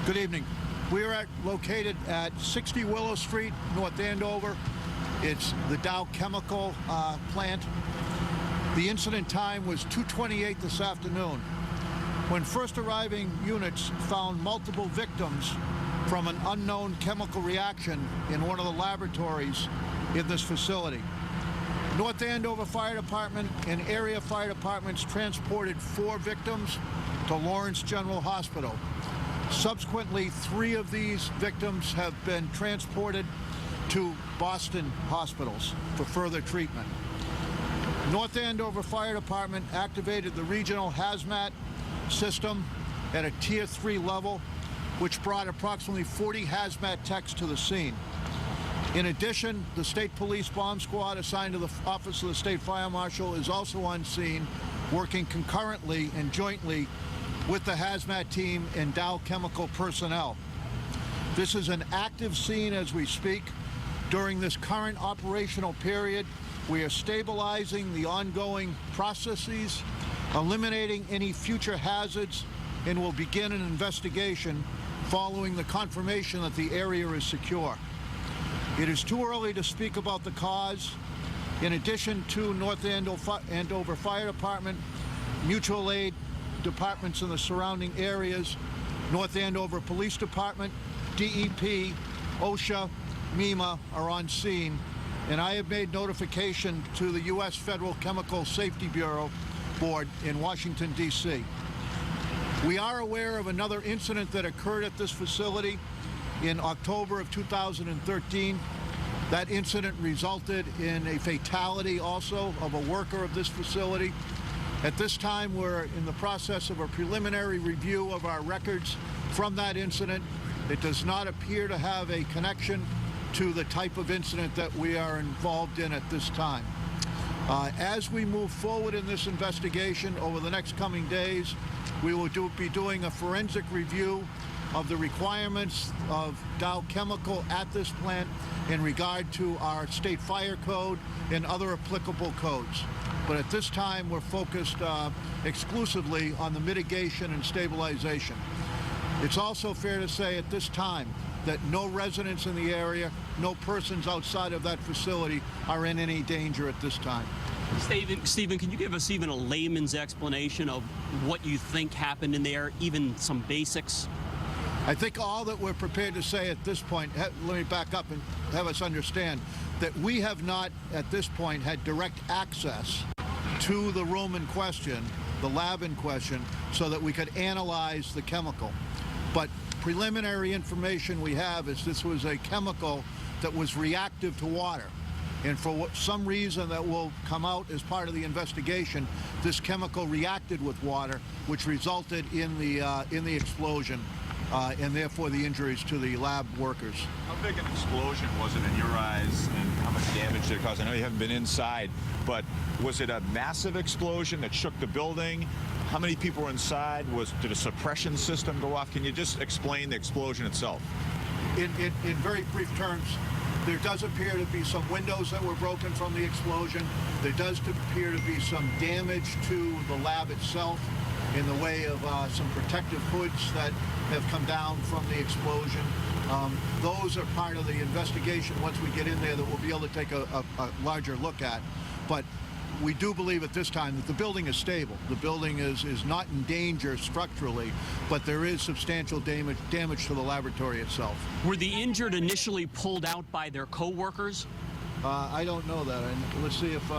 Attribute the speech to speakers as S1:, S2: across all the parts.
S1: Good evening. We are located at 60 Willow Street, North Andover. It's the Dow Chemical plant. The incident time was 2:28 this afternoon, when first arriving units found multiple victims from an unknown chemical reaction in one of the laboratories in this facility. North Andover Fire Department and area fire departments transported 4 victims to Lawrence General Hospital. Subsequently, 3 of these victims have been transported to Boston hospitals for further treatment. North Andover Fire Department activated the regional hazmat system at a Tier 3 level, which brought approximately 40 hazmat techs to the scene. In addition, the State Police Bomb Squad assigned to the Office of the State Fire Marshal is also on scene, working concurrently and jointly with the hazmat team and Dow Chemical personnel. This is an active scene as we speak. During this current operational period, we are stabilizing the ongoing processes, eliminating any future hazards, and will begin an investigation following the confirmation that the area is secure. It is too early to speak about the cause. In addition to North Andover Fire Department, mutual aid departments in the surrounding areas, North Andover Police Department, DEP, OSHA, MEMA are on scene, and I have made notification to the U.S. Federal Chemical Safety Bureau Board in Washington, D.C. We are aware of another incident that occurred at this facility in October of 2013. That incident resulted in a fatality also of a worker of this facility. At this time, we're in the process of a preliminary review of our records from that incident. It does not appear to have a connection to the type of incident that we are involved in at this time. As we move forward in this investigation over the next coming days, we will be doing a forensic review of the requirements of Dow Chemical at this plant in regard to our state fire code and other applicable codes. But at this time, we're focused exclusively on the mitigation and stabilization. It's also fair to say at this time that no residents in the area, no persons outside of that facility are in any danger at this time.
S2: Stephen, can you give us even a layman's explanation of what you think happened in there, even some basics?
S1: I think all that we're prepared to say at this point, let me back up and have us understand that we have not at this point had direct access to the room in question, the lab in question, so that we could analyze the chemical. But preliminary information we have is this was a chemical that was reactive to water. And for some reason that will come out as part of the investigation, this chemical reacted with water, which resulted in the explosion. And therefore the injuries to the lab workers.
S3: How big an explosion was it in your eyes, and how much damage did it cause? I know you haven't been inside, but was it a massive explosion that shook the building? How many people were inside? Did a suppression system go off? Can you just explain the explosion itself?
S1: In very brief terms, there does appear to be some windows that were broken from the explosion. There does appear to be some damage to the lab itself in the way of some protective hoods that have come down from the explosion. Those are part of the investigation once we get in there that we'll be able to take a larger look at. But we do believe at this time that the building is stable. The building is not in danger structurally, but there is substantial damage to the laboratory itself.
S2: Were the injured initially pulled out by their co-workers?
S1: I don't know that. Let's see if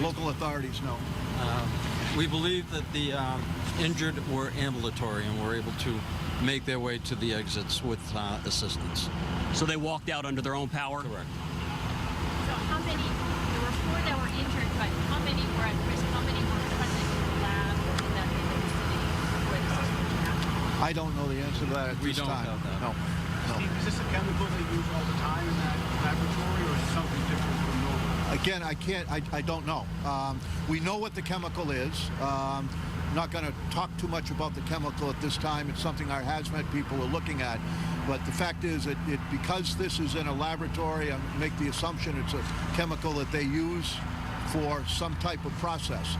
S1: local authorities know.
S4: We believe that the injured were ambulatory and were able to make their way to the exits with assistance.
S2: So they walked out under their own power?
S4: Correct.
S5: So how many, there were 4 that were injured, but how many were at risk? How many were present in the lab or in that facility where the situation happened?
S1: I don't know the answer to that at this time.
S4: We don't have that.
S1: No.
S6: Steve, is this a chemical they use all the time in that laboratory, or is it something different from normal?
S1: Again, I don't know. We know what the chemical is. I'm not going to talk too much about the chemical at this time. It's something our hazmat people are looking at. But the fact is that because this is in a laboratory, I make the assumption it's a chemical that they use for some type of process.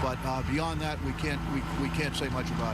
S1: But beyond that, we can't say much about it.